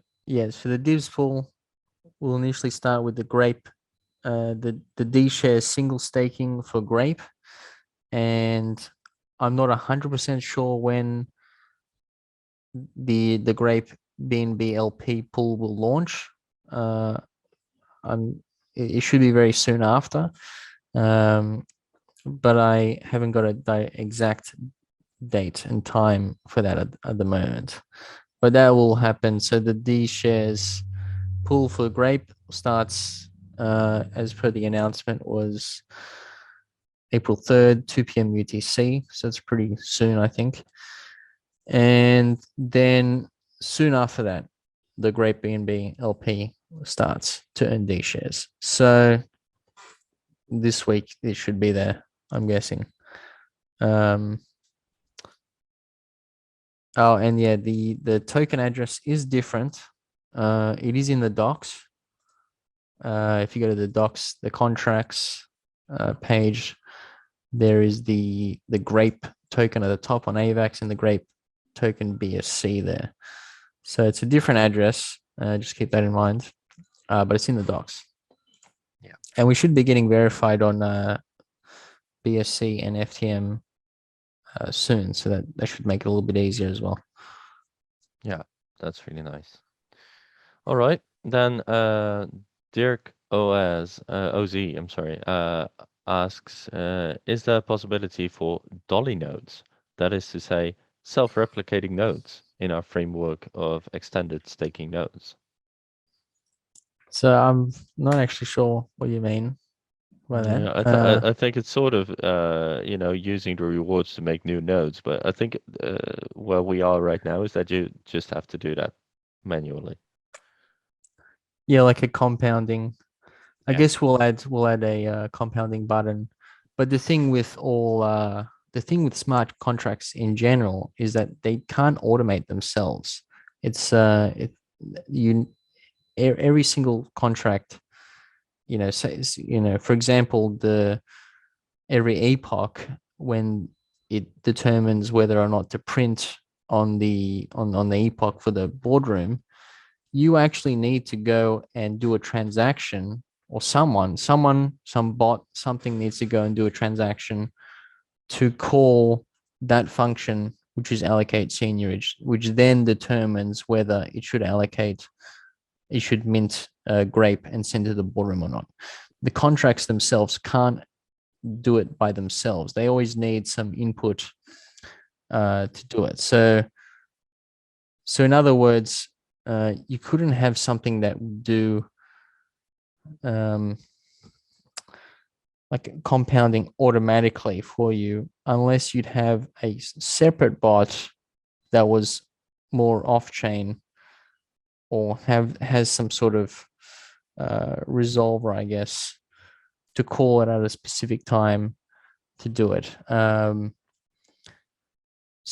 So the Dibs pool will initially start with the Grape, the D share single staking for Grape, and I'm not 100% sure when the Grape BNB LP pool will launch. It should be very soon after, but I haven't got a exact date and time for that at the moment. But that will happen. So the D shares pool for Grape starts, as per the announcement, was April 3rd, 2 p.m. UTC. So it's pretty soon, I think. And then soon after that, the Grape BNB LP starts to earn D shares. So this week it should be there, I'm guessing. Oh, and yeah, the token address is different. It is in the docs. If you go to the docs, the contracts page, there is the Grape token at the top on AVAX and the Grape token BSC there. So it's a different address. Just keep that in mind. But it's in the docs. Yeah. And we should be getting verified on BSC and FTM soon. So that should make it a little bit easier as well. Yeah, that's really nice. All right. Then Dirk OZ, I'm sorry, asks, is there a possibility for dolly nodes? That is to say, self-replicating nodes in our framework of extended staking nodes. So I'm not actually sure what you mean by that. Yeah, I think it's sort of using the rewards to make new nodes, but I think where we are right now is that you just have to do that manually. Yeah, like a compounding. I Yeah. guess we'll add a compounding button. But the thing with smart contracts in general is that they can't automate themselves. It's every single contract, says, for example, every epoch, when it determines whether or not to print on the epoch for the boardroom, you actually need to go and do a transaction, or some bot, something needs to go and do a transaction to call that function, which is allocate seniorage, which then determines whether it should mint Grape and send to the boardroom or not. The contracts themselves can't do it by themselves. They always need some input to do it. So in other words, you couldn't have something that would do like compounding automatically for you unless you'd have a separate bot that was more off-chain or has some sort of resolver, I guess, to call it at a specific time to do it. So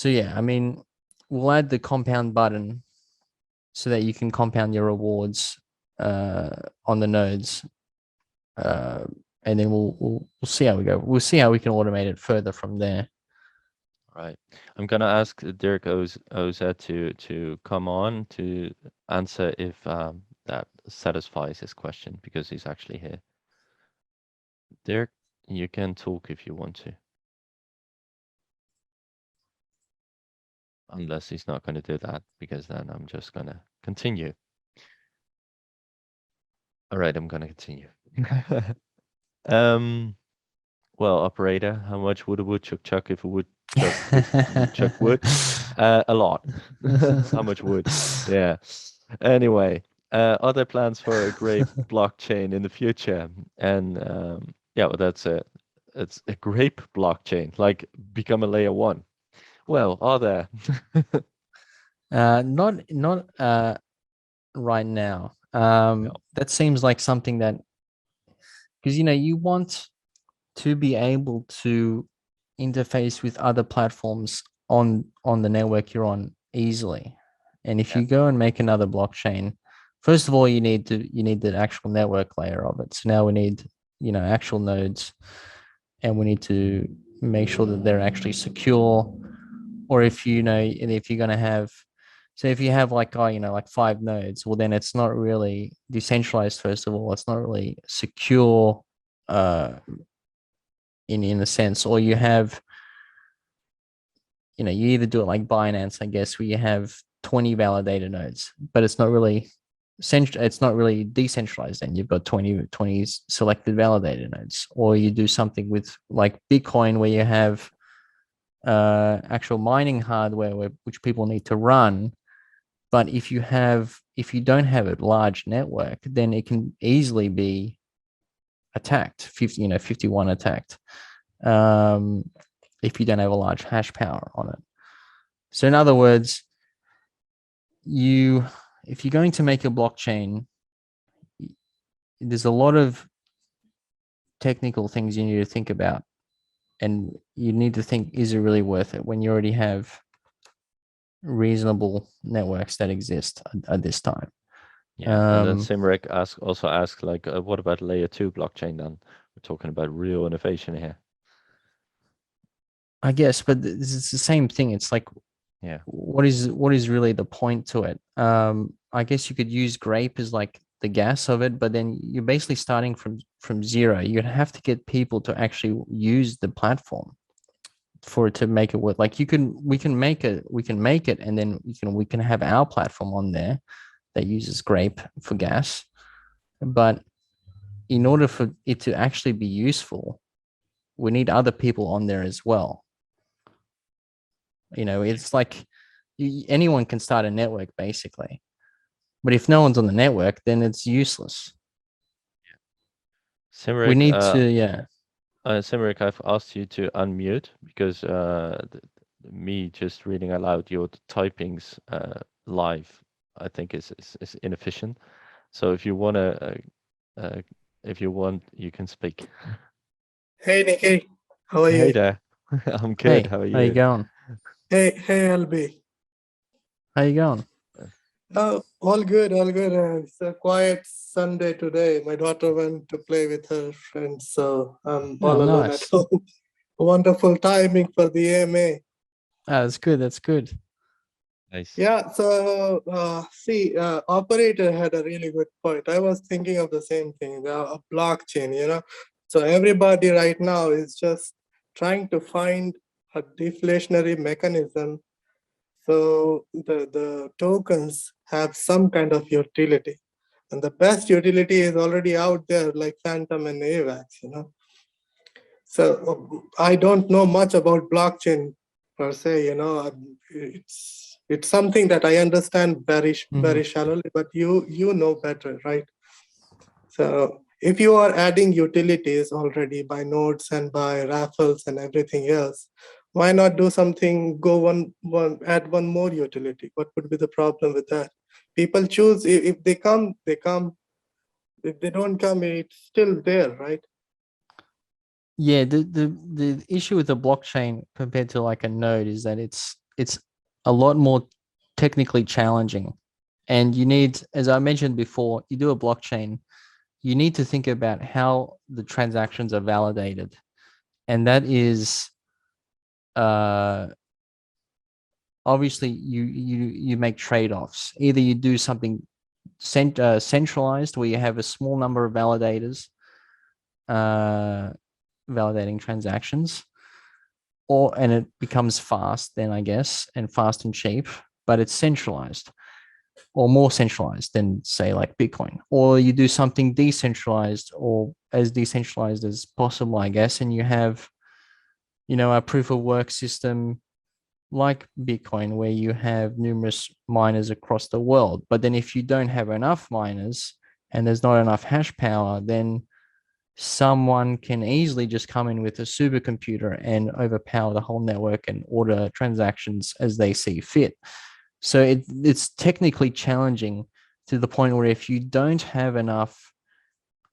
yeah, I mean, we'll add the compound button so that you can compound your rewards on the nodes, and then we'll see how we go. We'll see how we can automate it further from there. Right. I'm gonna ask Dirk Oz to come on to answer if that satisfies his question, because he's actually here. Dirk, you can talk if you want to. Unless he's not going to do that, because then I'm just going to continue. All right, I'm going to continue. Um, well, operator, how much would a woodchuck chuck if a woodchuck could chuck wood? A lot. How much wood? Yeah. Anyway, are there plans for a Grape blockchain in the future? And yeah, well, that's it. It's a Grape blockchain, like become a layer one. Well, are there? Not right now. No. That seems like something that, because you want to be able to interface with other platforms on the network you're on easily. And if Yeah. you go and make another blockchain, first of all, you need the actual network layer of it. So now we need, actual nodes, and we need to make sure that they're actually secure. Or if you're going to have, so if you have like, like 5 nodes, well, then it's not really decentralized. First of all, it's not really secure, uh, in a sense. Or you have, you either do it like Binance, I guess, where you have 20 validator nodes, but it's not really decentralized. Then you've got 20 selected validator nodes. Or you do something with like Bitcoin, where you have actual mining hardware which people need to run. But if you don't have a large network, then it can easily be attacked. 51 attacked, if you don't have a large hash power on it. So in other words, if you're going to make a blockchain, there's a lot of technical things you need to think about, and you need to think, is it really worth it when you already have reasonable networks that exist at this time? Yeah, and then Um, Simrek also asked like, what about layer two blockchain then? We're talking about real innovation here. I guess, but it's the same thing. It's like, Yeah. what is really the point to it? I guess you could use Grape as like the gas of it, but then you're basically starting from zero. You'd have to get people to actually use the platform for it to make it work. Like we can make it, and then we can have our platform on there that uses Grape for gas. But in order for it to actually be useful, we need other people on there as well. It's like anyone can start a network basically, but if no one's on the network, then it's useless. We Simrek, need to, yeah. Simrek, I've asked you to unmute because me just reading aloud your typings live, I think is inefficient. So uh, if you want, you can speak. Hey Nikki, how are Hey you? there, I'm good. Hey, How are how you you? going? Hey LB. How you going? Oh, all good, all good. It's a quiet Sunday today. My daughter went to play with her friends, so I'm Oh, all alone at nice. home. Wonderful timing for the AMA. That's good. That's good. Nice. Yeah, so see, operator had a really good point. I was thinking of the same thing, a blockchain. So everybody right now is just trying to find a deflationary mechanism. So the tokens have some kind of utility. And the best utility is already out there, like Phantom and AVAX. So I don't know much about blockchain per se. It's something that I understand very Mhm. shallowly, but you know better, right? So if you are adding utilities already by nodes and by raffles and everything else, why not do something, add one more utility? What would be the problem with that? People choose, if they come, they come. If they don't come, it's still there, right? Yeah, the issue with the blockchain compared to like a node is that it's a lot more technically challenging. And you need, as I mentioned before, you do a blockchain, you need to think about how the transactions are validated. And that is, uh obviously you make trade-offs. Either you do something centralized, where you have a small number of validators uh validating transactions, and it becomes fast then, I guess, and fast and cheap, but it's centralized. or more centralized than say like Bitcoin, or you do something decentralized or as decentralized as possible, I guess, and you have, you know, a proof of work system like Bitcoin where you have numerous miners across the world. But then if you don't have enough miners and there's not enough hash power, then someone can easily just come in with a supercomputer and overpower the whole network and order transactions as they see fit. So it's technically challenging to the point where if you don't have enough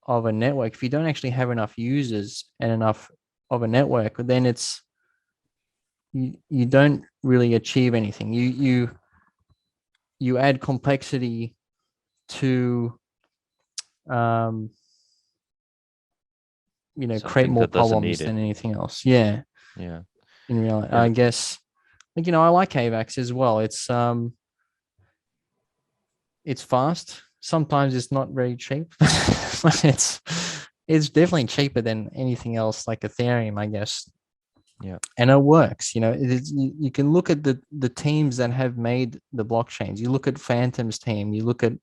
of a network, if you don't actually have enough users and enough of a network, then it's you don't really achieve anything. You add complexity to you know, create Something more that doesn't problems need it. than anything else. Yeah. Yeah. In reality, Yeah. I guess, like, you know, I like AVAX as well. It's fast. Sometimes it's not very cheap, but it's definitely cheaper than anything else like Ethereum, I guess. Yeah. And it works. You know, you can look at the teams that have made the blockchains. You look at Phantom's team. You look at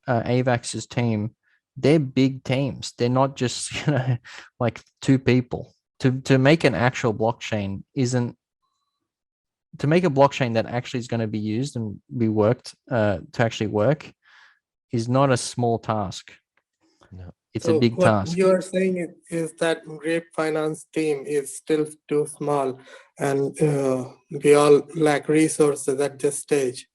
AVAX's team. They're big teams. They're not just, you know, like two people. To make an actual blockchain isn't to make a blockchain that actually is going to be used and be worked to actually work is not a small task. No. It's a So big what task. you are saying is that Grape Finance team is still too small, and we all lack resources at this stage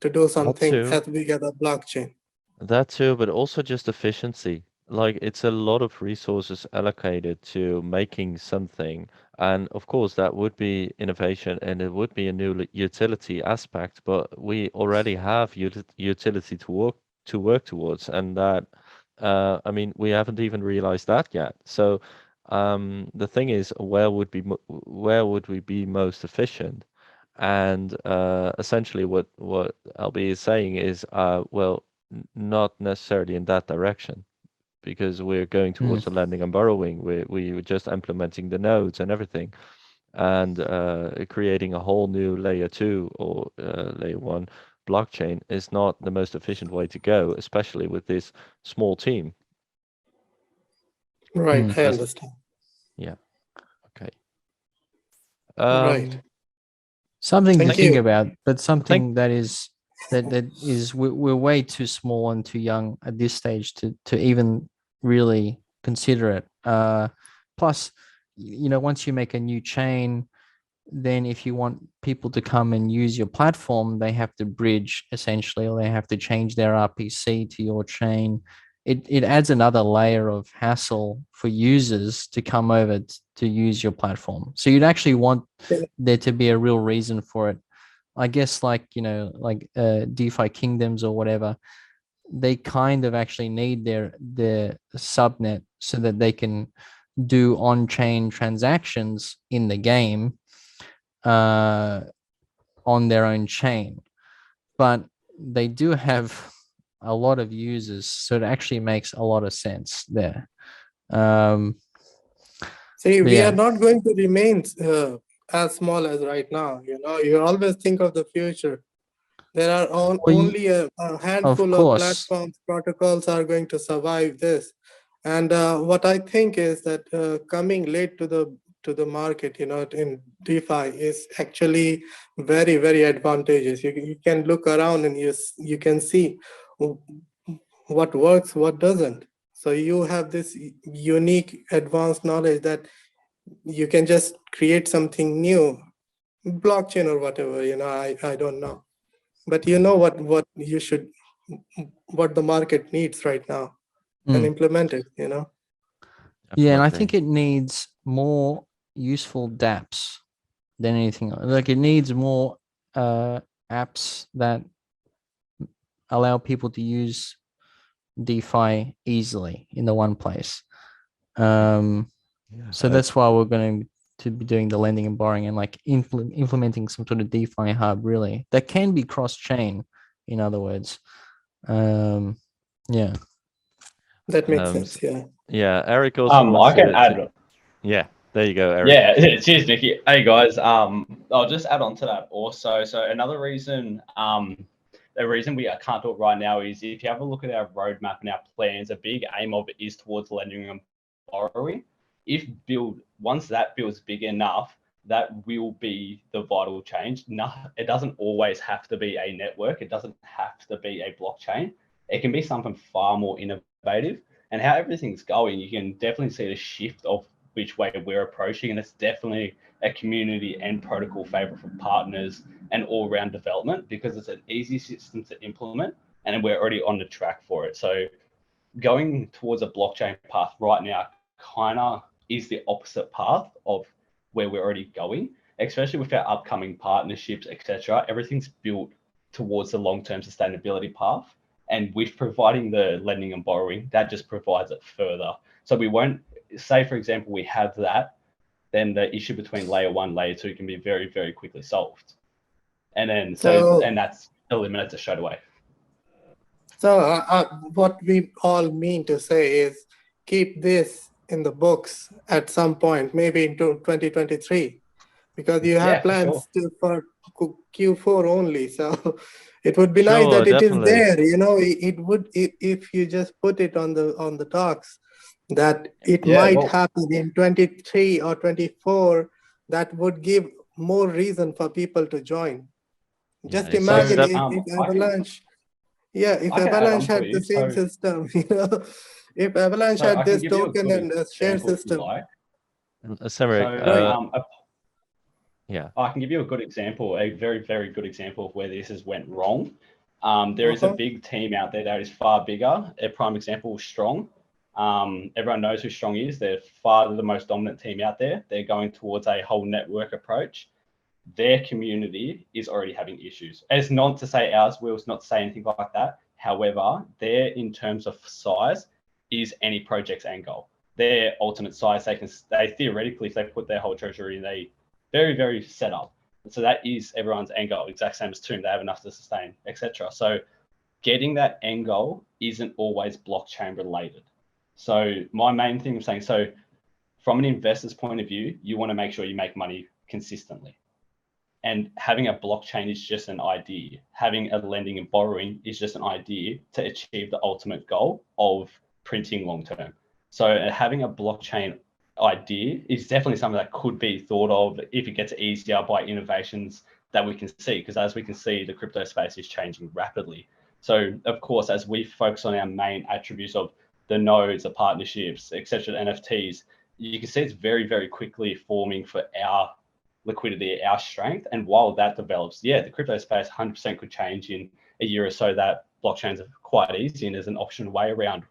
to do That something too. as big as a blockchain. That too, but also just efficiency. Like it's a lot of resources allocated to making something. And of course, that would be innovation and it would be a new utility aspect, but we already have utility to work towards. And that, I mean, we haven't even realized that yet. So, the thing is, where would we be most efficient? And essentially, what LB is saying is, well, not necessarily in that direction, because we're going towards the lending and borrowing. We're just implementing the nodes and everything, and creating a whole new layer 2 or layer 1 blockchain is not the most efficient way to go, especially with this small team. Right, I That's- understand. Yeah. Okay. Right. Something to Thank think you. about, but something that is we're way too small and too young at this stage to even really consider it. Plus, you know, once you make a new chain, then if you want people to come and use your platform, they have to bridge essentially, or they have to change their RPC to your chain. It adds another layer of hassle for users to come over to use your platform. So you'd actually want there to be a real reason for it. I guess like, you know, like DeFi kingdoms or whatever, they kind of actually need their subnet so that they can do on-chain transactions in the game on their own chain, but they do have a lot of users, so it actually makes a lot of sense there. See, we yeah. are not going to remain as small as right now. You know, you always think of the future. There are only a handful of platforms, protocols are going to survive this. And what I think is that coming late to the market, you know, in DeFi is actually very, very advantageous. You can look around and you can see what works, what doesn't. So you have this unique advanced knowledge that you can just create something new, blockchain or whatever, you know, I don't know. But you know what you should, what the market needs right now and implement it, you know. Yeah, and I think it needs more useful dApps than anything else. Like it needs more apps that allow people to use DeFi easily in the one place. So that's why we're going to be doing the lending and borrowing and like implementing some sort of DeFi hub, really, that can be cross-chain, in other words. Yeah. That makes sense, yeah. Yeah, Eric also wants I can add. Yeah, there you go, Eric. Yeah, cheers, Nicky. Hey guys, I'll just add on to that also. So another reason that the reason we can't do it right now is if you have a look at our roadmap and our plans, a big aim of it is towards lending and borrowing. Once that build's big enough, that will be the vital change. No, it doesn't always have to be a network. It doesn't have to be a blockchain. It can be something far more innovative. And how everything's going, you can definitely see the shift of which way we're approaching. And it's definitely a community and protocol favorite for partners and all-round development, because it's an easy system to implement and we're already on the track for it. So going towards a blockchain path right now kind of is the opposite path of where we're already going, especially with our upcoming partnerships, etc. Everything's built towards the long-term sustainability path. And with providing the lending and borrowing, that just provides it further. So we won't say, for example, we have that, then the issue between layer 1, layer 2 can be very, very quickly solved. And then, and that's eliminated straight away. So what we all mean to say is keep this in the books at some point, maybe into 2023, because you have plans for Q4 only. So it would be nice that it is there. You know, it would, if you just put it on the talks, that it might happen in 23 or 24, that would give more reason for people to join. Just imagine if Avalanche, if Avalanche had the same system, you know, if Avalanche had this token and a share system. I can give you a good example, a very, very good example of where this has went wrong. There is a big team out there that is far bigger. A prime example is Strong. Everyone knows who Strong is. They're far the most dominant team out there. They're going towards a whole network approach. Their community is already having issues. It's not to say ours will, it's not to say anything like that. However, their, in terms of size, is any project's end goal. Their ultimate size, they theoretically, if they put their whole treasury, they very, very set up. And so that is everyone's end goal, exact same as Tomb. They have enough to sustain, etc. So getting that end goal isn't always blockchain related. So my main thing I'm saying, so from an investor's point of view, you want to make sure you make money consistently. And having a blockchain is just an idea. Having a lending and borrowing is just an idea to achieve the ultimate goal of printing long term. So having a blockchain idea is definitely something that could be thought of if it gets easier by innovations that we can see, because as we can see, the crypto space is changing rapidly. So of course, as we focus on our main attributes of the nodes, the partnerships, etc., the NFTs, you can see it's very, very quickly forming for our liquidity, our strength. And while that develops, the crypto space 100% could change in a year or so. That blockchains are quite easy and there's an option way around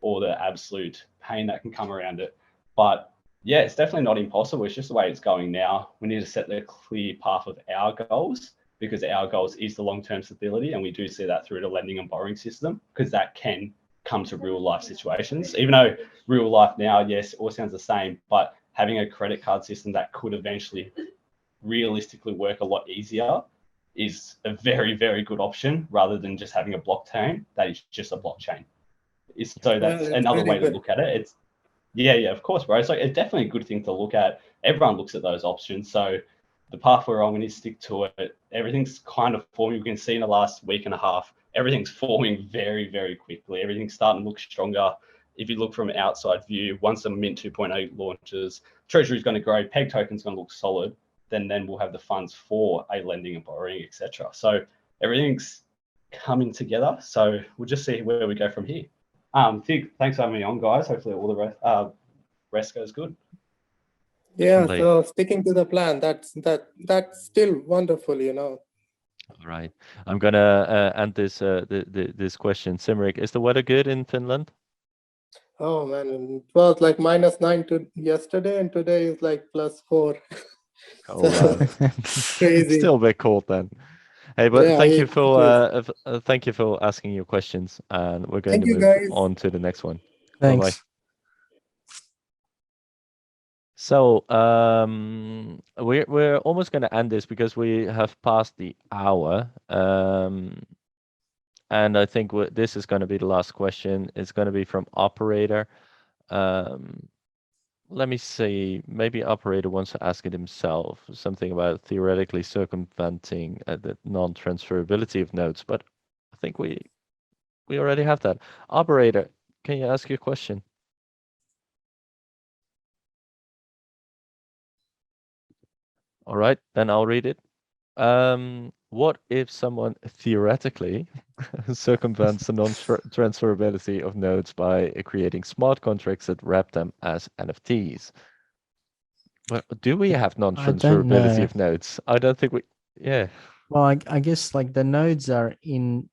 all the absolute pain that can come around it. But it's definitely not impossible. It's just the way it's going now. We need to set the clear path of our goals, because our goals is the long-term stability. And we do see that through the lending and borrowing system, because that can come to real life situations. Even though real life now, yes, it all sounds the same, but having a credit card system that could eventually realistically work a lot easier is a very, very good option, rather than just having a blockchain that is just a blockchain. So that's another way to look at it. It's of course, bro. It's like it's definitely a good thing to look at. Everyone looks at those options. So the path we're on, we need to stick to it. Everything's kind of forming. We can see in the last week and a half, everything's forming very, very quickly. Everything's starting to look stronger. If you look from an outside view, once the Mint 2.0 launches, Treasury is going to grow, Peg token's going to look solid, then we'll have the funds for a lending and borrowing, etc. So everything's coming together. So we'll just see where we go from here. Thanks for having me on, guys. Hopefully all the rest goes good. So sticking to the plan, that's still wonderful, you know. All right, I'm gonna end this this question. Simrik, is the weather good in Finland? Oh man, it was like -9 to yesterday, and today is like +4. Oh wow, crazy. Still a bit cold then. Hey, but thank you for asking your questions, and we're going to move on to the next one. Thanks. Bye-bye. So we're almost going to end this because we have passed the hour, and I think this is going to be the last question. It's going to be from operator. Let me see. Maybe operator wants to ask it himself. Something about theoretically circumventing the non-transferability of nodes. But think we already have that. Operator, can you ask your question? All right, then I'll read it. What if someone theoretically circumvents the non-transferability of nodes by creating smart contracts that wrap them as NFTs? Well, do we have I don't non-transferability know. of nodes? I don't think we. Yeah. Well, I guess like the nodes are in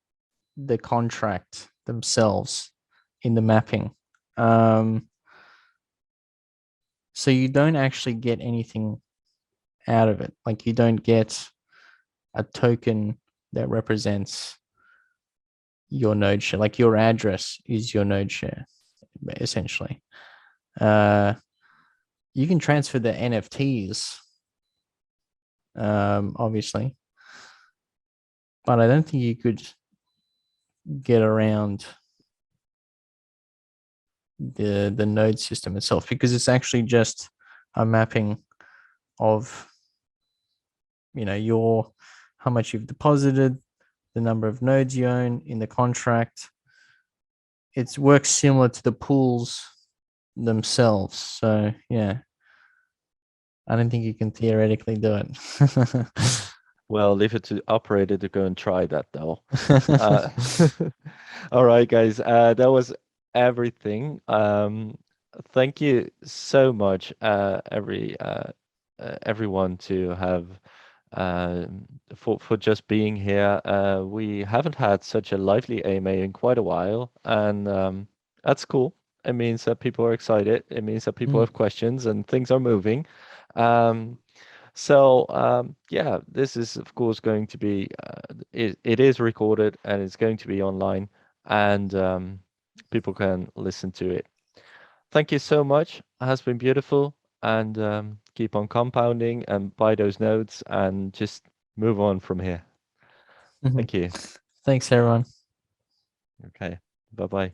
the contract themselves in the mapping. So you don't actually get anything out of it. Like you don't get a token that represents your node share. Like your address is your node share, essentially. You can transfer the NFTs, obviously, but I don't think you could get around the node system itself, because it's actually just a mapping of, you know, your how much you've deposited, the number of nodes you own in the contract. It works similar to the pools themselves. So yeah, I don't think you can theoretically do it. Well, leave it to the operator to go and try that, though. All right, guys. That was everything. Thank you so much, everyone, to have for just being here. We haven't had such a lively AMA in quite a while, and that's cool. It means that people are excited. It means that people have questions and things are moving. Yeah, this is of course going to be it is recorded and it's going to be online, and people can listen to it. Thank you so much. It has been beautiful, and keep on compounding and buy those nodes and just move on from here. Thank you. Thanks, everyone. Okay. Bye-bye.